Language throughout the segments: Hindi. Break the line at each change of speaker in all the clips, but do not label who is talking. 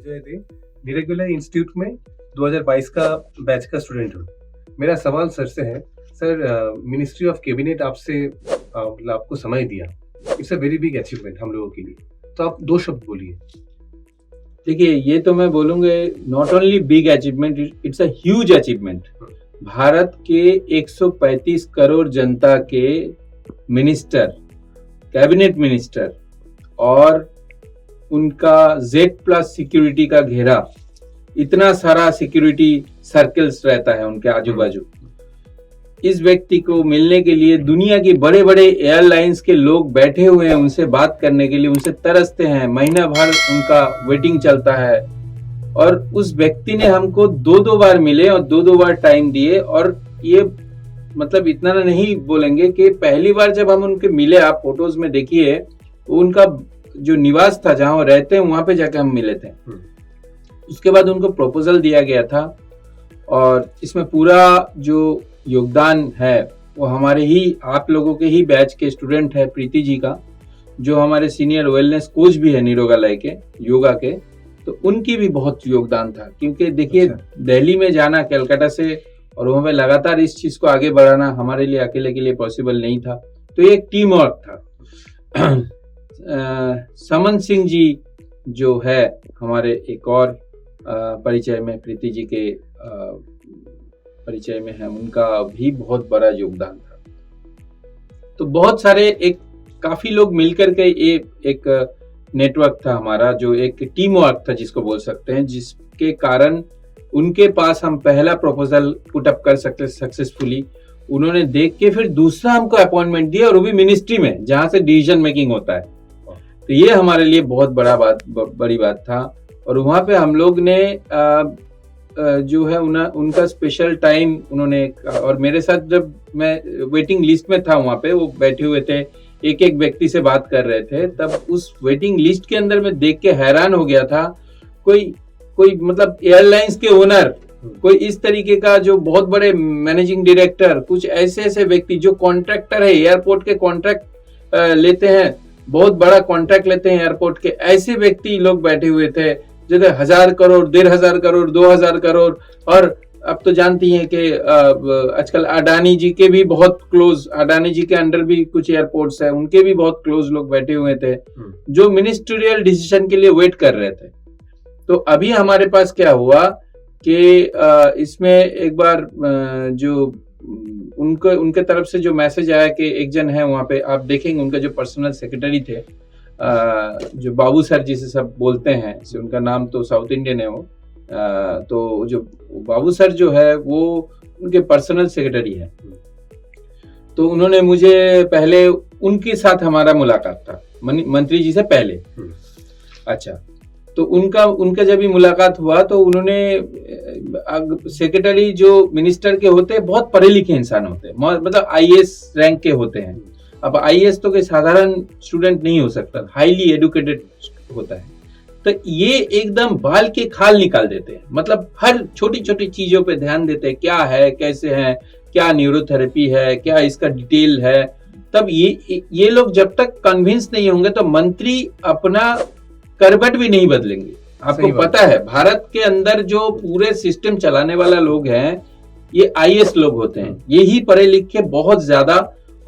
विजय दे, निरेगुलर इंस्टीट्यूट में 2022 का बैच का स्टूडेंट हूँ। मेरा सवाल सर से है, सर मिनिस्ट्री ऑफ कैबिनेट आपसे मतलब आपको समय दिया, it's a very big achievement हम लोगों के लिए, तो आप 2 शब्द बोलिए।
देखिए, ये तो मैं बोलूँगा not only big achievement, it's a huge achievement. Bharat के 135 करोड़ जनता के मिनिस्टर, कैबिनेट मिनिस्टर और उनका Z+ सिक्योरिटी का घेरा, इतना सारा सिक्योरिटी सर्कल्स रहता है उनके आजू बाजू। इस व्यक्ति को मिलने के लिए दुनिया की बड़े बड़े एयरलाइंस के लोग बैठे हुए हैं, उनसे बात करने के लिए, उनसे तरसते हैं, महीना भर उनका वेटिंग चलता है। और उस व्यक्ति ने हमको 2-2 बार मिले और 2-2 बार टाइम दिए। और ये मतलब इतना नहीं बोलेंगे कि पहली बार जब हम उनके मिले, आप फोटोज में देखिए, उनका जो निवास था जहां वो रहते हैं वहां पे जाके हम मिले थे। उसके बाद उनको प्रपोजल दिया गया था और इसमें पूरा जो योगदान है वो हमारे ही, आप लोगों के ही बैच के स्टूडेंट है, प्रीति जी का, जो हमारे सीनियर वेलनेस कोच भी है निरोगालय के योगा के, तो उनकी भी बहुत योगदान था। क्योंकि देखिए, दिल्ली में जाना कलकत्ता से और वहां पे लगातार इस चीज को आगे बढ़ाना हमारे लिए अकेले के लिए पॉसिबल नहीं था, तो ये एक टीम वर्क था। समन सिंह जी जो है हमारे एक और परिचय में, प्रीति जी के परिचय में है, उनका भी बहुत बड़ा योगदान था। तो बहुत सारे काफी लोग मिलकर के एक नेटवर्क था हमारा, जो एक टीम वर्क था जिसको बोल सकते हैं, जिसके कारण उनके पास हम पहला प्रपोजल पुट अप कर सकते सक्सेसफुली। उन्होंने देख के फिर दूसरा हमको अपॉइंटमेंट दिया, और वो भी मिनिस्ट्री में जहां से डिसीजन मेकिंग होता है। तो ये हमारे लिए बहुत बड़ी बात था। और वहां पे हम लोग ने जो है उनका स्पेशल टाइम उन्होंने, और मेरे साथ जब मैं वेटिंग लिस्ट में था वहां पे, वो बैठे हुए थे, एक एक व्यक्ति से बात कर रहे थे, तब उस वेटिंग लिस्ट के अंदर मैं देख के हैरान हो गया था। कोई मतलब एयरलाइंस के ओनर, कोई इस तरीके का जो बहुत बड़े मैनेजिंग डायरेक्टर, कुछ ऐसे व्यक्ति जो कॉन्ट्रैक्टर है, एयरपोर्ट के कॉन्ट्रैक्ट लेते हैं, बहुत बड़ा कॉन्ट्रैक्ट लेते हैं एयरपोर्ट के, ऐसे व्यक्ति लोग बैठे हुए थे, जैसे 1000 करोड़, 1500 करोड़, 2000 करोड़। और अब तो जानती हैं कि आजकल अडानी जी के भी बहुत क्लोज, अडानी जी के अंडर भी कुछ एयरपोर्ट्स है, उनके भी बहुत क्लोज लोग बैठे हुए थे, जो मिनिस्ट्रियल डिसीजन के लिए वेट कर रहे थे। तो अभी हमारे पास क्या हुआ कि इसमें एक बार जो उनके तरफ से जो मैसेज आया कि एक जन है वहां पे, आप देखेंगे उनका जो पर्सनल सेक्रेटरी थे, जो बाबू सर जिसे सब बोलते हैं, उनका नाम तो साउथ इंडियन है वो, तो जो बाबू सर जो है वो उनके पर्सनल सेक्रेटरी है। तो उन्होंने मुझे पहले, उनके साथ हमारा मुलाकात था मंत्री जी से पहले। अच्छा, तो उनका जब भी मुलाकात हुआ तो उन्होंने, सेक्रेटरी जो मिनिस्टर के होते हैं बहुत पढ़े लिखे इंसान होते हैं, मतलब IAS रैंक के होते हैं। अब IAS तो कोई साधारण स्टूडेंट नहीं हो सकता, हाईली एडुकेटेड होता है। तो ये एकदम बाल के खाल निकाल देते हैं, मतलब हर छोटी छोटी चीजों पे ध्यान देते हैं, क्या है, कैसे है, क्या न्यूरोथेरेपी है, क्या इसका डिटेल है। तब ये लोग जब तक कन्विंस नहीं होंगे तो मंत्री अपना करबट भी नहीं बदलेंगे। आपको पता है, भारत के अंदर जो पूरे सिस्टम चलाने वाला लोग हैं, ये IAS लोग होते हैं, यही पढ़े लिखे बहुत ज्यादा,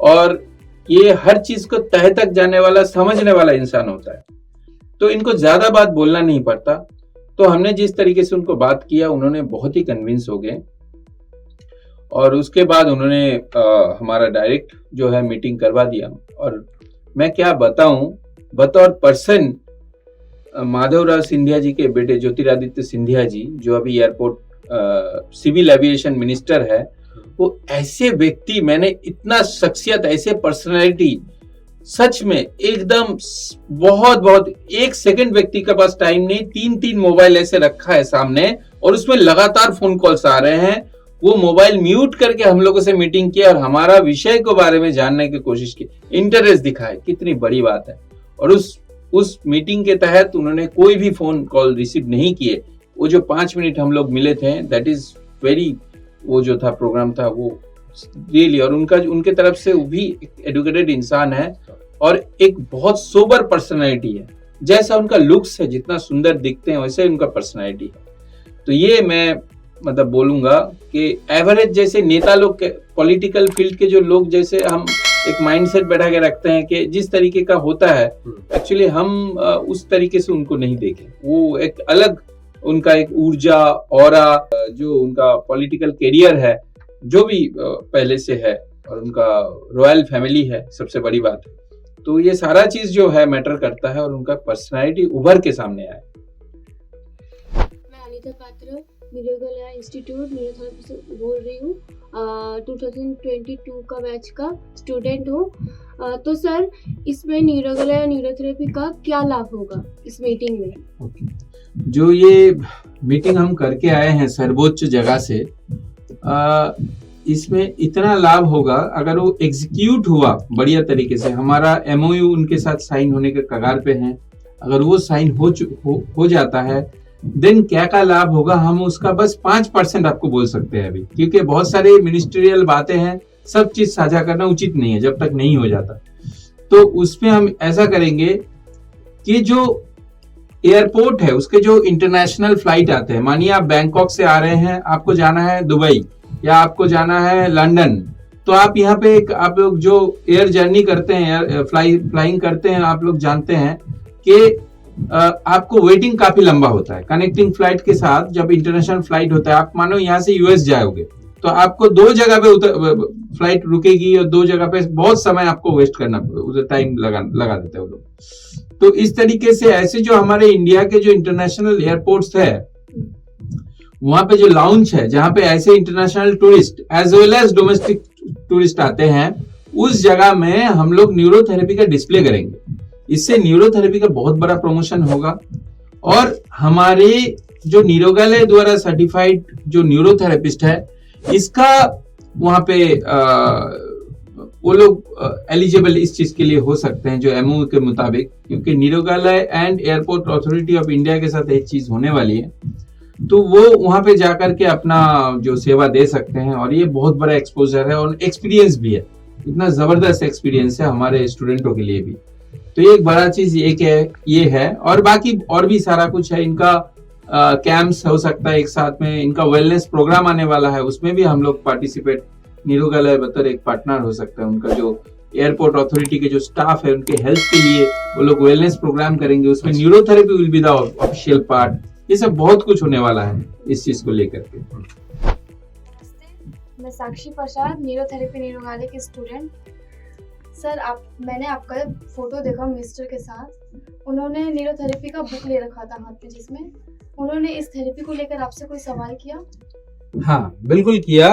और ये हर चीज को तह तक जाने वाला, समझने वाला इंसान होता है। तो इनको ज्यादा बात बोलना नहीं पड़ता। तो हमने जिस तरीके से उनको बात किया, उन्होंने बहुत ही कन्विंस हो गए। और उसके बाद उन्होंने हमारा डायरेक्ट जो है मीटिंग करवा दिया। और मैं क्या बताऊं, बतौर पर्सन माधवराव सिंधिया जी के बेटे ज्योतिरादित्य सिंधिया जी, जो अभी एयरपोर्ट सिविल एविएशन मिनिस्टर है, वो ऐसे व्यक्ति, मैंने इतना शख्सियत, ऐसे पर्सनैलिटी, सच में एकदम बहुत 1 सेकंड व्यक्ति के पास टाइम नहीं, 3 मोबाइल ऐसे रखा है सामने और उसमें लगातार फोन कॉल्स आ रहे हैं। वो मोबाइल म्यूट करके हम लोगों से मीटिंग किया और हमारा विषय के बारे में जानने की कोशिश की, इंटरेस्ट दिखाए, कितनी बड़ी बात है। और उस मीटिंग के तहत उन्होंने कोई भी फोन कॉल रिसीव नहीं किए। वो जो 5 मिनट हम लोग मिले थे, दैट इज वेरी, वो जो था प्रोग्राम था वो रियली, और उनके तरफ से वो भी एडुकेटेड इंसान है और एक बहुत सोबर पर्सनैलिटी है। जैसा उनका लुक्स है, जितना सुंदर दिखते हैं वैसे उनका पर्सनैलिटी है। तो ये मैं मतलब बोलूंगा कि एवरेज जैसे नेता लोग, पॉलिटिकल फील्ड के जो लोग, जैसे हम एक माइंडसेट बैठा के रखते हैं कि जिस तरीके का होता है, एक्चुअली हम उस तरीके से उनको नहीं देखें। वो एक अलग उनका एक ऊर्जा, ऑरा, जो उनका पॉलिटिकल कैरियर है, जो भी पहले से है, और उनका रॉयल फैमिली है, सबसे बड़ी बात है। तो ये सारा चीज जो है मैटर करता है और उनका पर्सनालिटी उभर के सामने आए।
मैं अनीता पात्र न्यूरोगलया इंस्टीट्यूट न्यूरोथेरेपी से बोल रही हूँ। 2022 का बैच का स्टूडेंट हूँ। तो सर, इसमें न्यूरोगलया न्यूरोथेरेपी का क्या लाभ होगा इस मीटिंग में?
जो ये मीटिंग हम करके आए हैं सर्वोच्च जगह से, इसमें इतना लाभ होगा, अगर वो एग्जीक्यूट हुआ बढ़िया तरीके से, हमारा MOU उनके साथ साइन होने के कगार पे है, अगर वो साइन हो जाता है, देन क्या लाभ होगा हम उसका बस 5% आपको बोल सकते हैं अभी, क्योंकि बहुत सारे मिनिस्ट्रियल बातें हैं, सब चीज साझा करना उचित नहीं है जब तक नहीं हो जाता। तो उसमें हम ऐसा करेंगे कि जो एयरपोर्ट है उसके जो इंटरनेशनल फ्लाइट आते हैं, मानिए आप बैंकॉक से आ रहे हैं, आपको जाना है दुबई या आपको जाना है लंदन, तो आप यहाँ पे आप लोग जो एयर जर्नी करते हैं, फ्लाइंग करते हैं, आप लोग जानते हैं कि आपको वेटिंग काफी लंबा होता है। कनेक्टिंग फ्लाइट के साथ जब इंटरनेशनल फ्लाइट होता है, आप मानो यहाँ से US जाओगे तो आपको 2 जगह पे फ्लाइट रुकेगी और 2 जगह पे बहुत समय आपको वेस्ट करना, उधर टाइम लगा देते हैं वो लोग। तो इस तरीके से ऐसे जो हमारे इंडिया के जो इंटरनेशनल एयरपोर्ट्स है, वहां पे जो लाउंज है जहां पे ऐसे international tourist as well as domestic tourist आते हैं, उस जगह में हम लोग न्यूरोथेरेपी का डिस्प्ले करेंगे। इससे न्यूरोथेरेपी का बहुत बड़ा प्रमोशन होगा और हमारे जो न्यूरोगलय द्वारा सर्टिफाइड जो न्यूरोथेरेपिस्ट है, इसका वहां पे वो लोग एलिजिबल इस चीज के लिए हो सकते हैं जो MOU के मुताबिक, क्योंकि न्यूरोगलय and airport authority of India के साथ एक चीज होने वाली है, तो वो वहां पे जाकर के अपना जो सेवा दे सकते हैं। और ये बहुत बड़ा एक्सपोजर है और एक्सपीरियंस भी है, इतना जबरदस्त एक्सपीरियंस है हमारे स्टूडेंटों के लिए भी। तो ये एक बड़ा चीज ये है और बाकी और भी सारा कुछ है। इनका कैंप्स हो सकता है एक साथ में, इनका वेलनेस प्रोग्राम आने वाला है, उसमें भी हम लोग पार्टिसिपेट, न्यूरोगलय बतौर एक पार्टनर हो सकता है। उनका जो एयरपोर्ट अथॉरिटी के जो स्टाफ है उनके हेल्थ के लिए वो लोग वेलनेस प्रोग्राम करेंगे, उसमें neurotherapy will be the official part. ये सब बहुत कुछ होने वाला है इस चीज को लेकर के।
मैं साक्षी प्रसाद न्यूरोथेरेपी न्यूरोगलय की स्टूडेंट। सर, मैंने आपका फोटो देखा मिनिस्टर के साथ, उन्होंने न्यूरोथेरेपी का बुक ले रखा था हाथ में, जिसमें उन्होंने इस थेरेपी को लेकर आपसे कोई सवाल किया?
हाँ, बिल्कुल किया।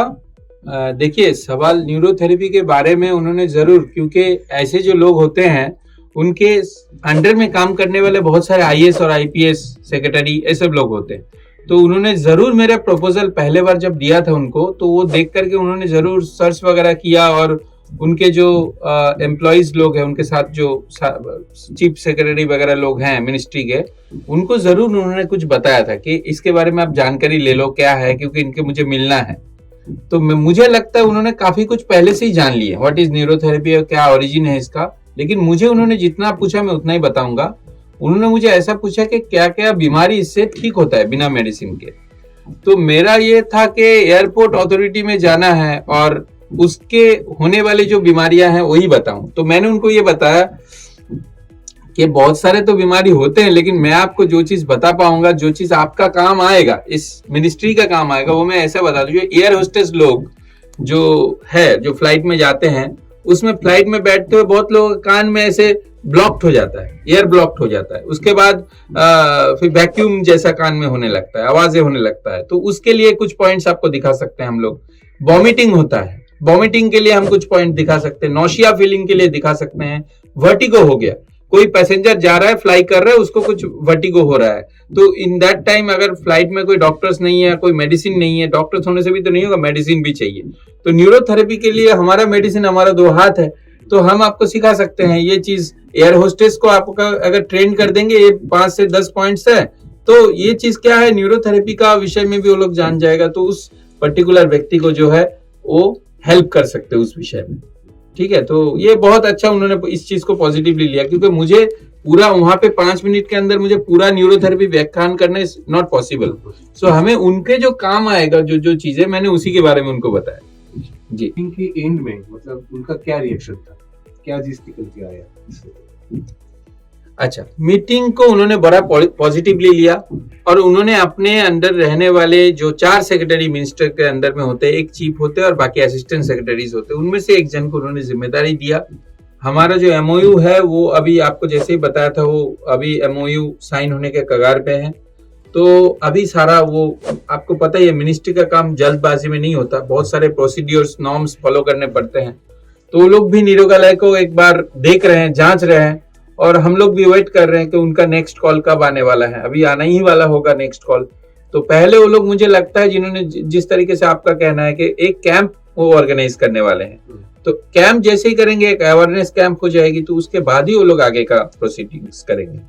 देखिए, सवाल न्यूरोथेरेपी के बारे में उन्होंने जरूर, क्योंकि ऐसे जो लोग होते हैं उनके अंडर में काम करने वाले बहुत सारे IAS और IPS सेक्रेटरी, ये सब लोग होते हैं, तो उन्होंने जरूर मेरा प्रपोजल पहले बार जब दिया था उनको, तो वो देख करके उन्होंने जरूर सर्च वगैरह किया और उनके जो एम्प्लॉइज लोग हैं, उनके साथ जो चीफ सेक्रेटरी वगैरह लोग हैं मिनिस्ट्री के, उनको जरूर उन्होंने कुछ बताया था कि इसके बारे में आप जानकारी ले लो क्या है, क्योंकि इनके मुझे मिलना है। तो मुझे लगता है उन्होंने काफी कुछ पहले से ही जान लिया, व्हाट इज न्यूरोथेरेपी और क्या ओरिजिन है इसका। लेकिन मुझे उन्होंने जितना पूछा मैं उतना ही बताऊंगा। उन्होंने मुझे ऐसा पूछा कि क्या क्या बीमारी इससे ठीक होता है बिना मेडिसिन के। तो मेरा ये था कि एयरपोर्ट अथॉरिटी में जाना है और उसके होने वाली जो बीमारियां हैं वही बताऊं। तो मैंने उनको ये बताया कि बहुत सारे तो बीमारी होते हैं, लेकिन मैं आपको जो चीज बता पाऊंगा, जो चीज आपका काम आएगा, इस मिनिस्ट्री का काम आएगा, वो मैं ऐसा बता दूं। एयर होस्टेस लोग जो फ्लाइट में जाते हैं, उसमें फ्लाइट में बैठते हुए बहुत लोग कान में ऐसे ब्लॉक्ड हो जाता है, एयर ब्लॉक्ड हो जाता है। उसके बाद फिर वैक्यूम जैसा कान में होने लगता है, आवाजें होने लगता है। तो उसके लिए कुछ पॉइंट्स आपको दिखा सकते हैं हम लोग। वॉमिटिंग होता है, वॉमिटिंग के लिए हम कुछ पॉइंट दिखा सकते हैं। नौशिया फीलिंग के लिए दिखा सकते हैं। वर्टिगो हो गया, कोई पैसेंजर जा रहा है, फ्लाई कर रहा है, उसको कुछ वर्टिगो हो रहा है, तो इन दैट टाइम अगर फ्लाइट में कोई डॉक्टर्स नहीं है, कोई मेडिसिन नहीं है, डॉक्टर्स होने से भी तो नहीं होगा, मेडिसिन भी चाहिए। तो न्यूरोथेरेपी के लिए हमारा मेडिसिन हमारा 2 हाथ है, तो हम आपको सिखा सकते हैं ये चीज। एयर होस्टेस को आपका अगर ट्रेन कर देंगे, ये 5 से 10 पॉइंट्स है, तो ये चीज क्या है, न्यूरोथेरेपी का विषय में भी वो लोग जान जाएगा, तो उस पर्टिकुलर व्यक्ति को जो है वो हेल्प कर सकते हैं उस विषय में। ठीक है, तो ये बहुत अच्छा उन्होंने इस चीज को पॉजिटिवली लिया, क्योंकि मुझे पूरा वहां पे 5 मिनट के अंदर मुझे पूरा न्यूरोथेरेपी व्याख्यान करना इज नॉट पॉसिबल। सो हमें उनके जो काम आएगा, जो जो चीजें मैंने उसी के बारे में उनको बताया जी।
इनके एंड में मतलब उनका क्या रिएक्शन था, क्या चीज निकल के आया?
अच्छा, मीटिंग को उन्होंने बड़ा पॉजिटिवली लिया और उन्होंने अपने अंडर रहने वाले जो 4 सेक्रेटरी मिनिस्टर के अंदर में होते हैं, एक चीफ होते हैं और बाकी असिस्टेंट सेक्रेटरीज होते हैं, उनमें से एक जन को उन्होंने जिम्मेदारी दिया। हमारा जो एमओयू है वो अभी आपको जैसे ही बताया था, वो अभी एमओयू साइन होने के कगार पे है। तो अभी सारा वो आपको पता ही है, मिनिस्ट्री का काम जल्दबाजी में नहीं होता, बहुत सारे प्रोसीड्यूर्स नॉर्म्स फॉलो करने पड़ते हैं। तो वो लोग भी निरोगालय को एक बार देख रहे हैं, जांच रहे हैं और हम लोग भी वेट कर रहे हैं कि उनका नेक्स्ट कॉल कब आने वाला है। अभी आना ही वाला होगा नेक्स्ट कॉल। तो पहले वो लोग, मुझे लगता है जिन्होंने जिस तरीके से आपका कहना है कि एक कैंप वो ऑर्गेनाइज करने वाले हैं, तो कैंप जैसे ही करेंगे, एक अवेयरनेस कैंप हो जाएगी, तो उसके बाद ही वो लोग आगे का प्रोसीडिंग्स करेंगे।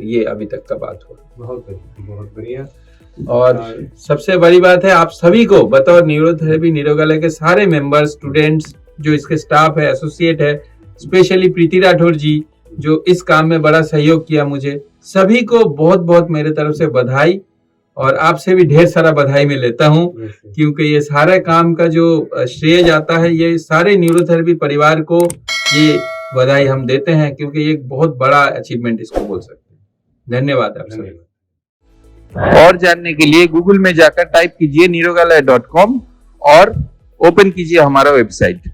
ये अभी तक का बात हो।
बहुत बढ़िया।
और सबसे बड़ी बात है, आप सभी को बतौर न्यूरोथेरेपी निरोगालय के सारे मेंबर्स, स्टूडेंट्स, जो इसके स्टाफ है, एसोसिएट है, स्पेशली प्रीति राठौर जी जो इस काम में बड़ा सहयोग किया, मुझे सभी को बहुत बहुत मेरे तरफ से बधाई। और आपसे भी ढेर सारा बधाई मैं लेता हूं, क्योंकि ये सारे काम का जो श्रेय जाता है, ये सारे न्यूरोथेरेपी परिवार को ये बधाई हम देते हैं, क्योंकि ये एक बहुत बड़ा अचीवमेंट इसको बोल सकते हैं। धन्यवाद आप सभी। और जानने के लिए गूगल में जाकर टाइप कीजिए nirogalaya.com और ओपन कीजिए हमारा वेबसाइट।